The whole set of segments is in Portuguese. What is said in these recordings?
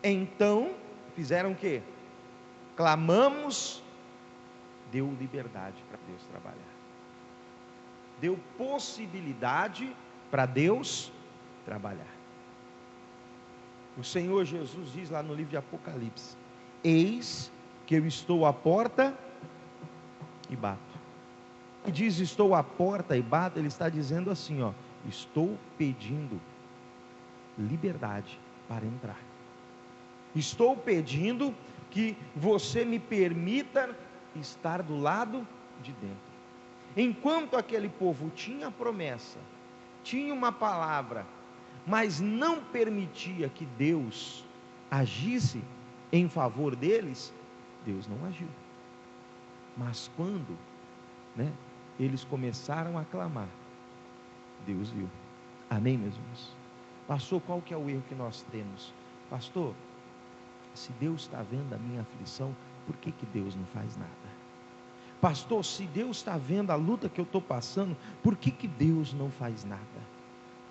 Então, fizeram o quê? Clamamos, deu liberdade para Deus trabalhar. Deu possibilidade para Deus trabalhar. O Senhor Jesus diz lá no livro de Apocalipse: eis que eu estou à porta e bato. E diz estou à porta e bato, ele está dizendo assim, ó: estou pedindo liberdade para entrar. Estou pedindo que você me permita estar do lado de dentro. Enquanto aquele povo tinha promessa, tinha uma palavra, mas não permitia que Deus agisse em favor deles, Deus não agiu. Mas quando, eles começaram a clamar, Deus viu. Amém, meus irmãos? Pastor, qual que é o erro que nós temos? Pastor, se Deus está vendo a minha aflição, por que Deus não faz nada? Pastor, se Deus está vendo a luta que eu estou passando, por que Deus não faz nada?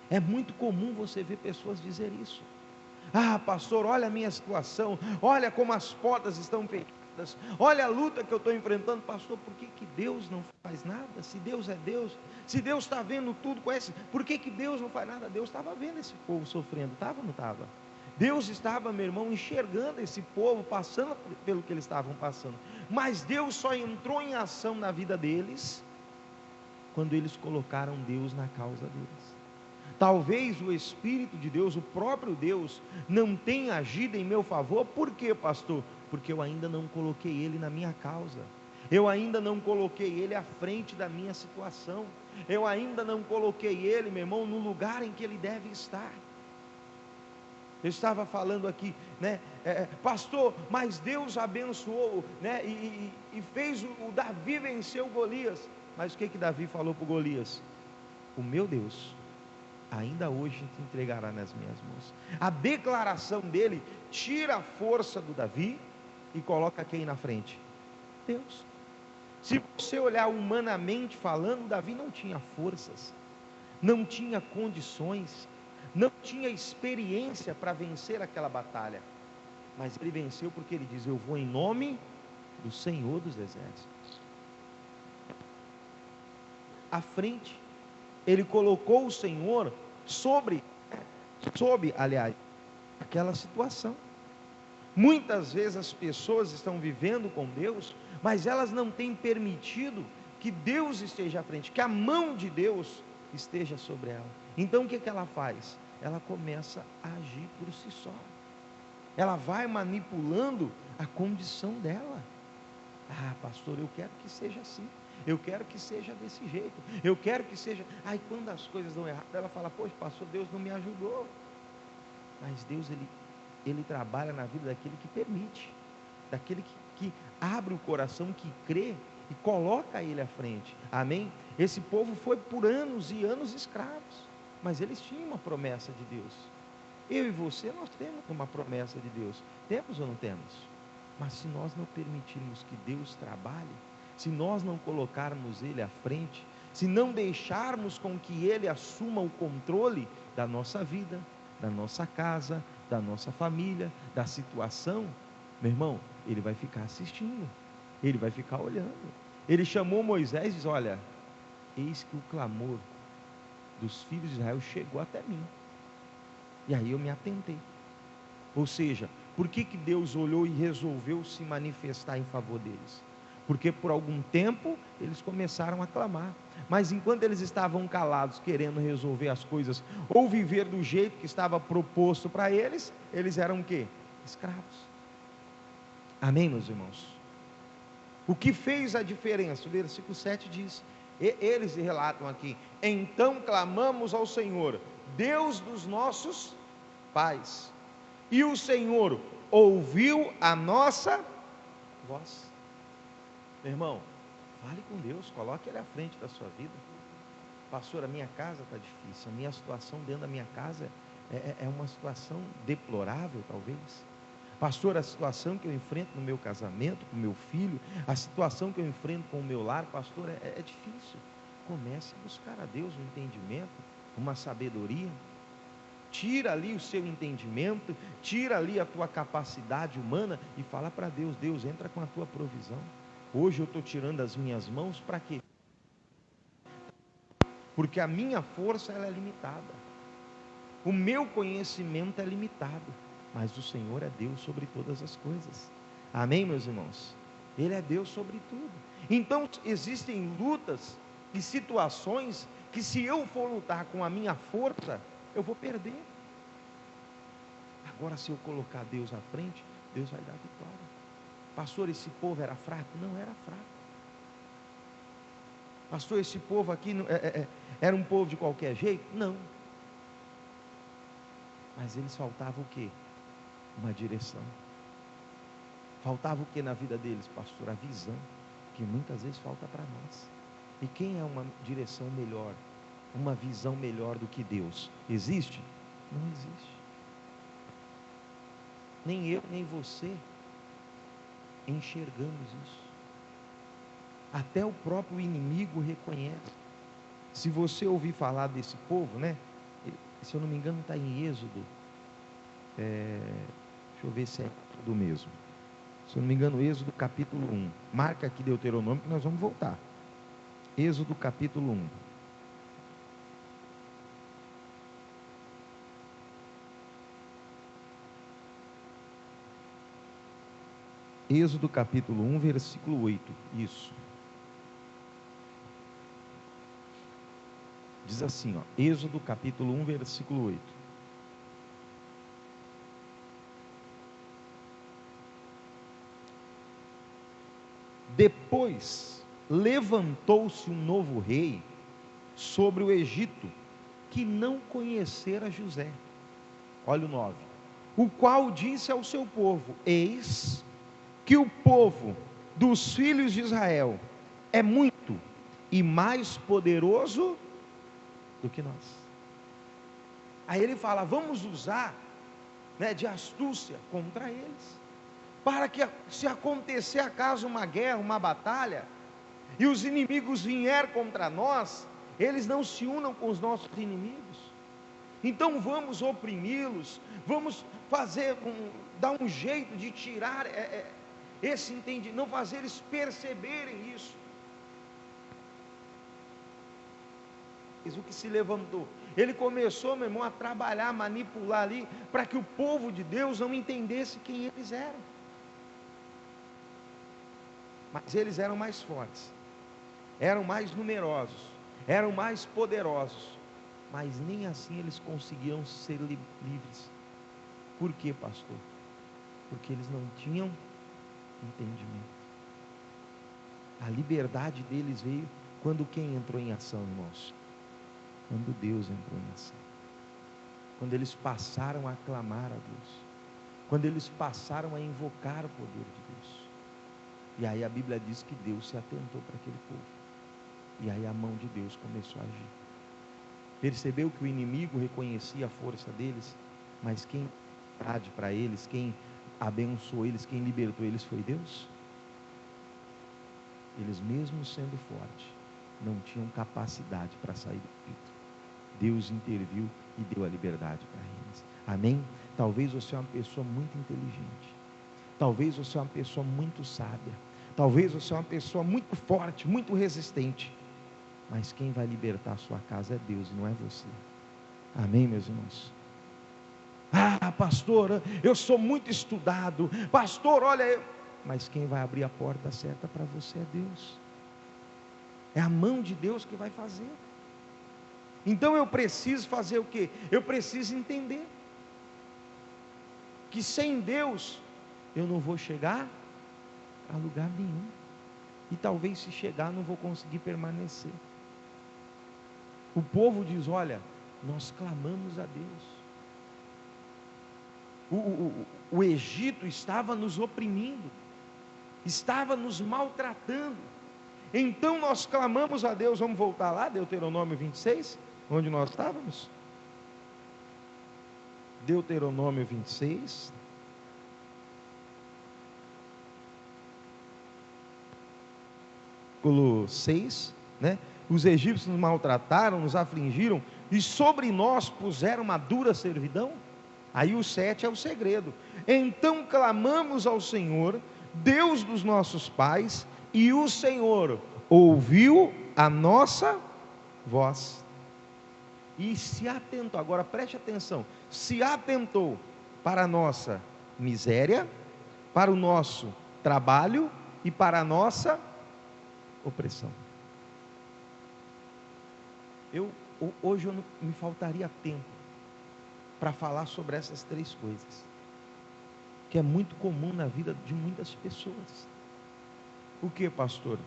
É muito comum você ver pessoas dizer isso. Ah, pastor, olha a minha situação, olha como as portas estão fechadas, olha a luta que eu estou enfrentando. Pastor, por que Deus não faz nada? Se Deus é Deus, se Deus está vendo tudo, conhece, por que Deus não faz nada? Deus estava vendo esse povo sofrendo, estava ou não estava? Deus estava, meu irmão, enxergando esse povo, passando pelo que eles estavam passando, mas Deus só entrou em ação na vida deles, quando eles colocaram Deus na causa deles. Talvez o Espírito de Deus, o próprio Deus, não tenha agido em meu favor. Por quê, pastor? Porque eu ainda não coloquei Ele na minha causa, eu ainda não coloquei Ele à frente da minha situação, eu ainda não coloquei Ele, meu irmão, no lugar em que Ele deve estar. Eu estava falando aqui, pastor, mas Deus abençoou, e fez o Davi vencer o Golias. Mas o que Davi falou para o Golias? O meu Deus ainda hoje te entregará nas minhas mãos. A declaração dele tira a força do Davi e coloca quem na frente? Deus. Se você olhar humanamente falando, Davi não tinha forças, não tinha condições, não tinha experiência para vencer aquela batalha, mas ele venceu porque ele diz: eu vou em nome do Senhor dos Exércitos. À frente, ele colocou o Senhor sobre, aliás, aquela situação. Muitas vezes as pessoas estão vivendo com Deus, mas elas não têm permitido que Deus esteja à frente, que a mão de Deus esteja sobre ela. Então o que ela faz? Ela começa a agir por si só, ela vai manipulando a condição dela. Ah, pastor, eu quero que seja assim, eu quero que seja desse jeito, eu quero que seja. Aí quando as coisas dão errado, ela fala: poxa, pastor, Deus não me ajudou. Mas Deus, ele trabalha na vida daquele que permite, daquele que abre o coração, que crê e coloca ele à frente. Amém? Esse povo foi por anos e anos escravos, mas eles tinham uma promessa de Deus. Eu e você, nós temos uma promessa de Deus. Temos ou não temos? Mas se nós não permitirmos que Deus trabalhe, se nós não colocarmos Ele à frente, se não deixarmos com que Ele assuma o controle da nossa vida, da nossa casa, da nossa família, da situação, meu irmão, Ele vai ficar assistindo, Ele vai ficar olhando. Ele chamou Moisés e diz: olha, eis que o clamor dos filhos de Israel chegou até mim, e aí eu me atentei. Ou seja, por que Deus olhou e resolveu se manifestar em favor deles? Porque por algum tempo eles começaram a clamar, mas enquanto eles estavam calados, querendo resolver as coisas, ou viver do jeito que estava proposto para eles, eles eram o quê? Escravos. Amém, meus irmãos? O que fez a diferença? O versículo 7 diz, eles relatam aqui: então clamamos ao Senhor, Deus dos nossos pais, e o Senhor ouviu a nossa voz. Meu irmão, fale com Deus, coloque Ele à frente da sua vida. Pastor, a minha casa está difícil, a minha situação dentro da minha casa é uma situação deplorável, talvez. Pastor, a situação que eu enfrento no meu casamento, com o meu filho, a situação que eu enfrento com o meu lar, pastor, é difícil. Comece a buscar a Deus um entendimento, uma sabedoria. Tira ali o seu entendimento, tira ali a tua capacidade humana e fala para Deus: Deus, entra com a tua provisão. Hoje eu estou tirando as minhas mãos para quê? Porque a minha força ela é limitada, o meu conhecimento é limitado, mas o Senhor é Deus sobre todas as coisas. Amém, meus irmãos? Ele é Deus sobre tudo. Então existem lutas e situações que, se eu for lutar com a minha força, eu vou perder. Agora, se eu colocar Deus à frente, Deus vai dar vitória. Pastor, esse povo era fraco? Não era fraco. Pastor, esse povo aqui era um povo de qualquer jeito? Não. Mas eles faltavam o quê? Uma direção. Faltava o que na vida deles, pastor? A visão, que muitas vezes falta para nós. E quem é uma direção melhor, uma visão melhor do que Deus? Existe? Não existe. Nem eu, nem você enxergamos isso. Até o próprio inimigo reconhece. Se você ouvir falar desse povo, né? Se eu não me engano está em Êxodo. Deixa eu ver se é tudo mesmo. Se eu não me engano, Êxodo capítulo 1. Marca aqui Deuteronômio que nós vamos voltar. Êxodo capítulo 1. Êxodo capítulo 1, versículo 8. Isso. Diz assim, ó, Êxodo capítulo 1, versículo 8. Depois levantou-se um novo rei sobre o Egito, que não conhecera José. Olha o 9. O qual disse ao seu povo: eis que o povo dos filhos de Israel é muito e mais poderoso do que nós. Aí ele fala: vamos usar, né, de astúcia contra eles, para que, se acontecer acaso uma guerra, uma batalha, e os inimigos vierem contra nós, eles não se unam com os nossos inimigos. Então vamos oprimi-los, vamos dar um jeito de tirar esse entendimento, não fazer eles perceberem isso. O que se levantou, ele começou, meu irmão, a trabalhar, a manipular ali, para que o povo de Deus não entendesse quem eles eram. Mas eles eram mais fortes, eram mais numerosos, eram mais poderosos, mas nem assim eles conseguiam ser livres. Por quê, pastor? Porque eles não tinham entendimento. A liberdade deles veio quando quem entrou em ação, irmãos? Quando Deus entrou em ação. Quando eles passaram a clamar a Deus, quando eles passaram a invocar o poder de Deus. E aí a Bíblia diz que Deus se atentou para aquele povo, e aí a mão de Deus começou a agir. Percebeu que o inimigo reconhecia a força deles, mas quem para eles, quem abençoou eles, quem libertou eles foi Deus. Eles, mesmo sendo fortes, não tinham capacidade para sair do Egito. Deus interviu e deu a liberdade para eles. Amém? Talvez você é uma pessoa muito inteligente, talvez você é uma pessoa muito sábia, talvez você é uma pessoa muito forte, muito resistente, mas quem vai libertar a sua casa é Deus e não é você. Amém, meus irmãos? Ah, pastor, eu sou muito estudado, pastor, olha, mas quem vai abrir a porta certa para você é Deus. É a mão de Deus que vai fazer. Então eu preciso fazer o quê? Eu preciso entender que sem Deus eu não vou chegar a lugar nenhum, e talvez, se chegar, não vou conseguir permanecer. O povo diz: olha, nós clamamos a Deus. O Egito estava nos oprimindo, estava nos maltratando. Então nós clamamos a Deus. Vamos voltar lá, Deuteronômio 26, onde nós estávamos. Deuteronômio 26. Versículo 6, né? Os egípcios nos maltrataram, nos afligiram e sobre nós puseram uma dura servidão? Aí o 7 é o segredo. Então clamamos ao Senhor, Deus dos nossos pais, e o Senhor ouviu a nossa voz. E se atentou, agora preste atenção, se atentou para a nossa miséria, para o nosso trabalho e para a nossa opressão. Hoje me faltaria tempo para falar sobre essas três coisas, que é muito comum na vida de muitas pessoas. O que, pastor?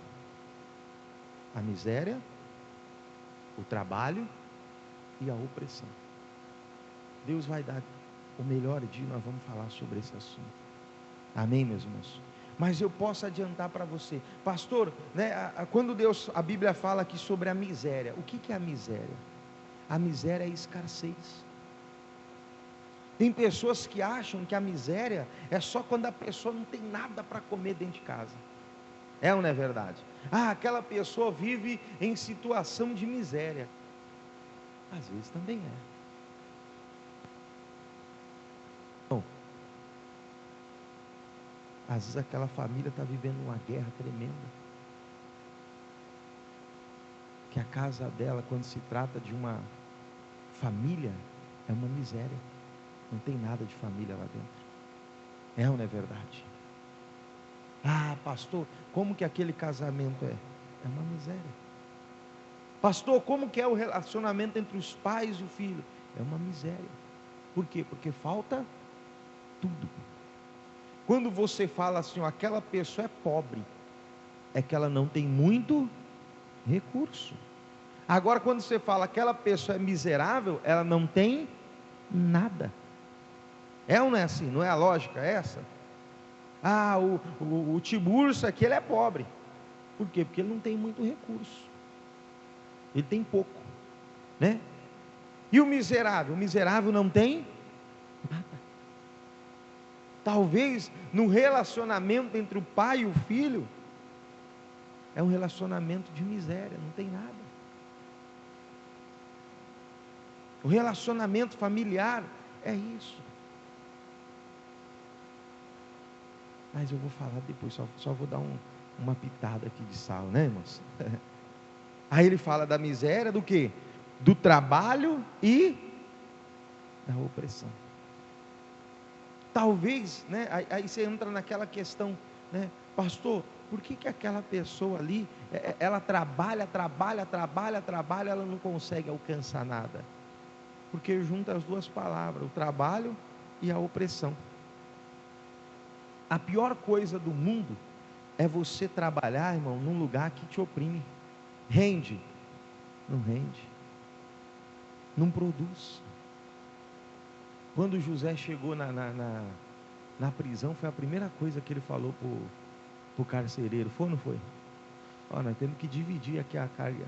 A miséria, o trabalho e a opressão. Deus vai dar o melhor dia, nós vamos falar sobre esse assunto. Amém, meus irmãos? Mas eu posso adiantar para você, pastor, né, quando a Bíblia fala aqui sobre a miséria, o que é a miséria? A miséria é a escassez. Tem pessoas que acham que a miséria é só quando a pessoa não tem nada para comer dentro de casa. É ou não é verdade? Aquela pessoa vive em situação de miséria. Às vezes também é. Bom, às vezes aquela família está vivendo uma guerra tremenda. Que a casa dela, quando se trata de uma família, é uma miséria. Não tem nada de família lá dentro. É ou não é verdade? Pastor, como que aquele casamento é? É uma miséria. Pastor, como que é o relacionamento entre os pais e o filho? É uma miséria. Por quê? Porque falta tudo. Quando você fala assim, aquela pessoa é pobre, é que ela não tem muito recurso. Agora, quando você fala aquela pessoa é miserável, ela não tem nada. É ou não é assim? Não é a lógica essa? O Tiburcio aqui, ele é pobre. Por quê? Porque ele não tem muito recurso. Ele tem pouco, né? E o miserável? O miserável não tem nada. Talvez no relacionamento entre o pai e o filho, é um relacionamento de miséria, não tem nada. O relacionamento familiar é isso. Mas eu vou falar depois, só vou dar uma pitada aqui de sal, né, irmãos? Aí ele fala da miséria, do quê? Do trabalho e da opressão. Talvez, né, aí você entra naquela questão, né, pastor, por que aquela pessoa ali, ela trabalha, ela não consegue alcançar nada? Porque junta as duas palavras, o trabalho e a opressão. A pior coisa do mundo é você trabalhar, irmão, num lugar que te oprime. Rende? Não rende. Não produz. Quando José chegou na prisão, foi a primeira coisa que ele falou para o carcereiro. Foi ou não foi? Nós temos que dividir aqui a carga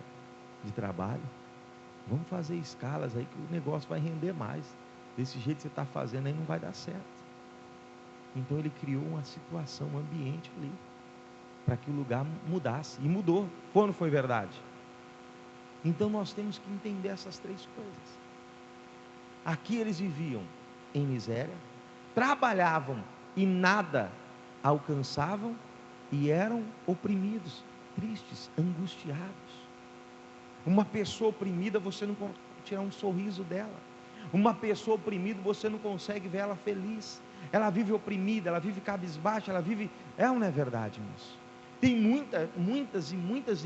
de trabalho. Vamos fazer escalas aí que o negócio vai render mais. Desse jeito que você está fazendo aí não vai dar certo. Então ele criou uma situação, um ambiente ali, para que o lugar mudasse. E mudou. Foi ou não foi verdade? Então nós temos que entender essas três coisas. Aqui eles viviam em miséria, trabalhavam e nada alcançavam, e eram oprimidos, tristes, angustiados. Uma pessoa oprimida, você não consegue tirar um sorriso dela. Uma pessoa oprimida, você não consegue ver ela feliz. Ela vive oprimida, ela vive cabisbaixa, ela vive... É ou não é verdade, irmãos? Tem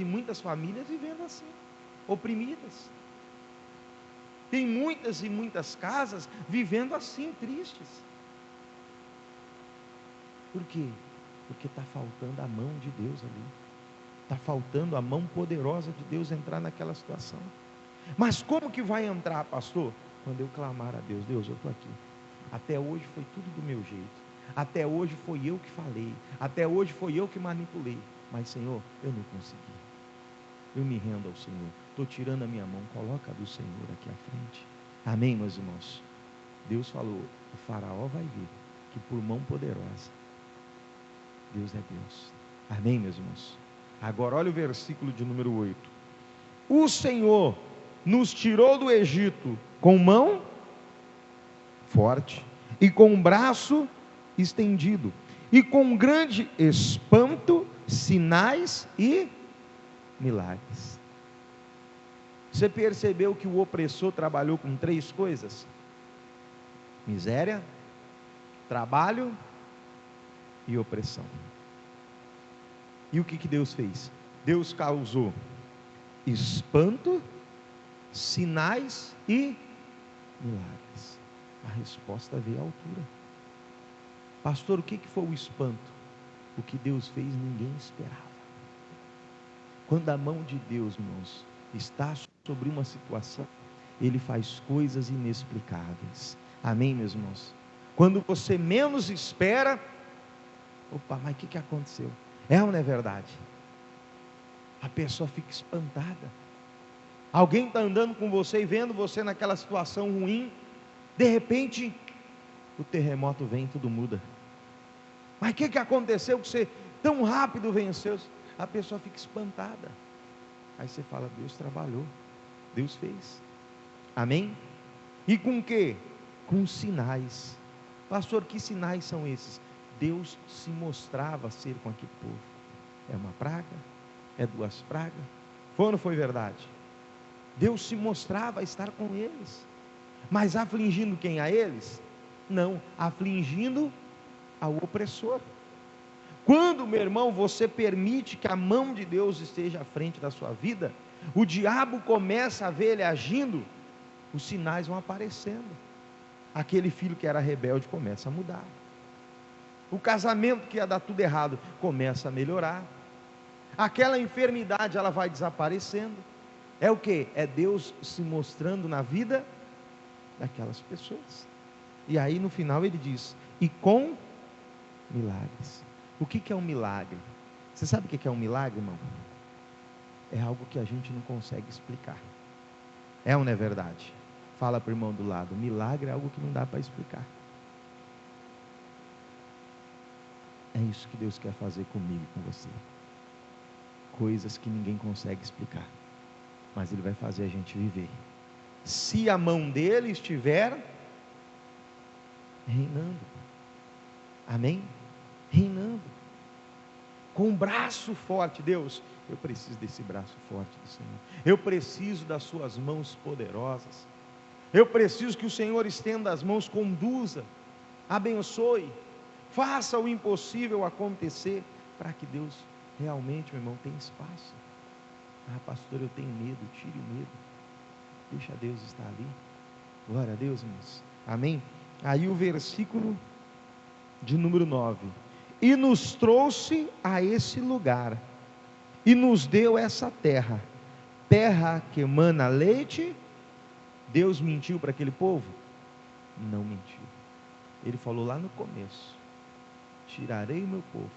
muitas famílias vivendo assim, oprimidas. Tem muitas e muitas casas vivendo assim, tristes. Por quê? Porque está faltando a mão de Deus ali. Está faltando a mão poderosa de Deus entrar naquela situação. Mas como que vai entrar, pastor? Quando eu clamar a Deus, Deus, eu estou aqui. Até hoje foi tudo do meu jeito. Até hoje foi eu que falei. Até hoje foi eu que manipulei. Mas, Senhor, eu não consegui. Eu me rendo ao Senhor. Estou tirando a minha mão. Coloca a do Senhor aqui à frente. Amém, meus irmãos? Deus falou, o faraó vai ver que por mão poderosa, Deus é Deus. Amém, meus irmãos? Agora olha o versículo de número 8. O Senhor nos tirou do Egito com mão forte e com um braço estendido e com grande espanto, sinais e milagres. Você percebeu que o opressor trabalhou com 3 coisas? Miséria, trabalho e opressão. E o que Deus fez? Deus causou espanto, sinais e milagres. A resposta veio à altura. Pastor, o que foi o espanto? O que Deus fez ninguém esperava. Quando a mão de Deus, irmãos, está sobre uma situação, Ele faz coisas inexplicáveis. Amém, meus irmãos? Quando você menos espera, opa, mas o que aconteceu? É ou não é verdade? A pessoa fica espantada. Alguém está andando com você e vendo você naquela situação ruim, de repente, o terremoto vem e tudo muda. Mas o que aconteceu que você tão rápido venceu? A pessoa fica espantada. Aí você fala, Deus trabalhou, Deus fez. Amém? E com o quê? Com sinais. Pastor, que sinais são esses? Deus se mostrava ser com aquele povo. É uma praga? É 2 pragas? Foi ou não foi verdade? Deus se mostrava estar com eles. Mas afligindo quem? A eles? Não, afligindo ao opressor. Quando, meu irmão, você permite que a mão de Deus esteja à frente da sua vida, o diabo começa a ver ele agindo, os sinais vão aparecendo. Aquele filho que era rebelde começa a mudar. O casamento que ia dar tudo errado começa a melhorar. Aquela enfermidade ela vai desaparecendo. É o que? É Deus se mostrando na vida daquelas pessoas. E aí no final ele diz, e com milagres. O que é um milagre? Você sabe o que é um milagre, irmão? É algo que a gente não consegue explicar. É ou não é verdade? Fala para o irmão do lado, milagre é algo que não dá para explicar. É isso que Deus quer fazer comigo e com você. Coisas que ninguém consegue explicar, mas Ele vai fazer a gente viver. Se a mão dele estiver reinando. Amém? Reinando. Com um braço forte. Deus, eu preciso desse braço forte do Senhor. Eu preciso das suas mãos poderosas. Eu preciso que o Senhor estenda as mãos, conduza, abençoe, faça o impossível acontecer, para que Deus realmente, meu irmão, tenha espaço. Ah, pastor, eu tenho medo. Tire o medo. Deixa Deus estar ali. Glória a Deus, irmãos. Amém? Aí o versículo de número 9. E nos trouxe a esse lugar, e nos deu essa terra, terra que emana leite. Deus mentiu para aquele povo? Não mentiu. Ele falou lá no começo, tirarei o meu povo,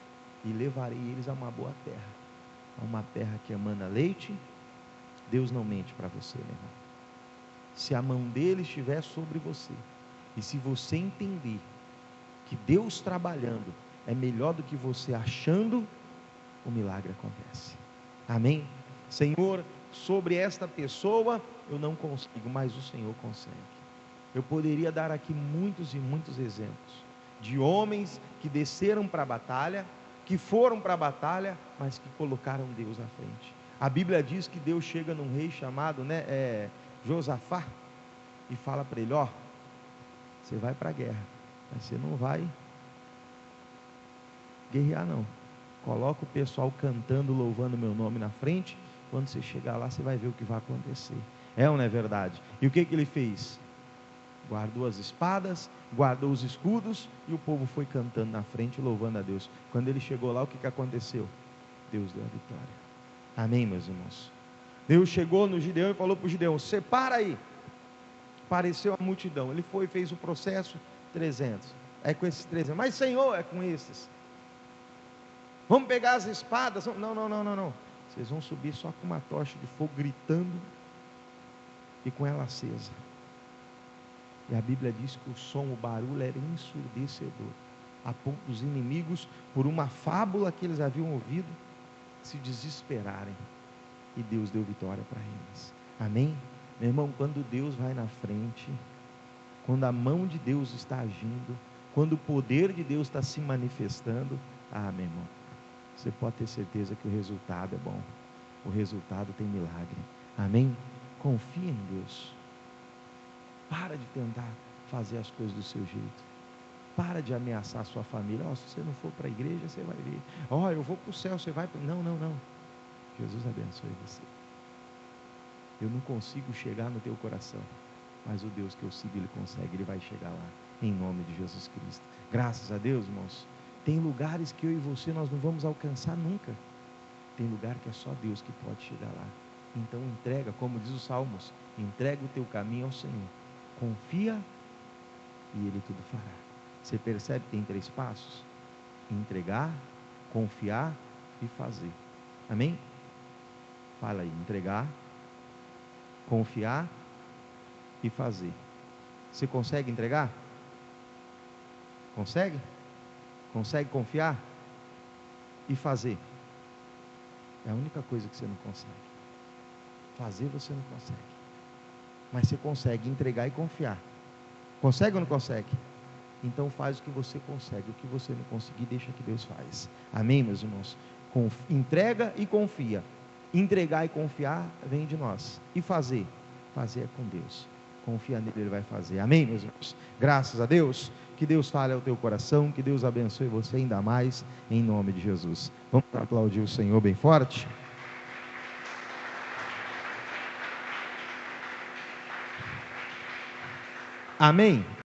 e levarei eles a uma boa terra, a uma terra que emana leite. Deus não mente para você, meu irmão. Se a mão dele estiver sobre você, e se você entender que Deus trabalhando é melhor do que você achando, o milagre acontece. Amém? Senhor, sobre esta pessoa eu não consigo, mas o Senhor consegue. Eu poderia dar aqui muitos e muitos exemplos de homens que desceram para a batalha, que foram para a batalha, mas que colocaram Deus à frente. A Bíblia diz que Deus chega num rei chamado Josafá e fala para ele, você vai para a guerra, mas você não vai guerrear não. Coloca o pessoal cantando, louvando meu nome na frente. Quando você chegar lá, você vai ver o que vai acontecer. É ou não é verdade? E o que ele fez? Guardou as espadas, guardou os escudos, e o povo foi cantando na frente, louvando a Deus. Quando ele chegou lá, o que aconteceu? Deus deu a vitória. Amém, meus irmãos? Deus chegou no Gideão e falou para o Gideão, separa aí. Apareceu a multidão. Ele foi e fez o processo, 300. É com esses 300. Mas Senhor, é com esses. Vamos pegar as espadas? Não. Vocês vão subir só com uma tocha de fogo, gritando e com ela acesa. E a Bíblia diz que o som, o barulho era ensurdecedor, a ponto dos inimigos, por uma fábula que eles haviam ouvido, se desesperarem. E Deus deu vitória para eles. Amém? Meu irmão, quando Deus vai na frente, quando a mão de Deus está agindo, quando o poder de Deus está se manifestando, meu irmão, você pode ter certeza que o resultado é bom, o resultado tem milagre. Amém? Confia em Deus. Para de tentar fazer as coisas do seu jeito. Para de ameaçar a sua família. Se você não for para a igreja, você vai ver. Eu vou para o céu, você vai para... Não. Jesus abençoe você. Eu não consigo chegar no teu coração, mas o Deus que eu sigo, Ele consegue, Ele vai chegar lá, em nome de Jesus Cristo. Graças a Deus, irmãos. Tem lugares que eu e você nós não vamos alcançar nunca. Tem lugar que é só Deus que pode chegar lá. Então entrega, como diz os Salmos, entrega o teu caminho ao Senhor, confia e Ele tudo fará. Você percebe que tem 3 passos? Entregar, confiar e fazer. Amém? Fala aí, entregar, confiar e fazer. Você consegue entregar? Consegue? Consegue confiar? E fazer? É a única coisa que você não consegue. Fazer você não consegue. Mas você consegue entregar e confiar. Consegue ou não consegue? Então faz o que você consegue. O que você não conseguir, deixa que Deus faz. Amém, meus irmãos? Entrega e confia. Entregar e confiar vem de nós. E fazer? Fazer é com Deus. Confia nele, Ele vai fazer. Amém, meus irmãos? Graças a Deus. Que Deus fale ao teu coração. Que Deus abençoe você ainda mais. Em nome de Jesus. Vamos aplaudir o Senhor bem forte? Amém?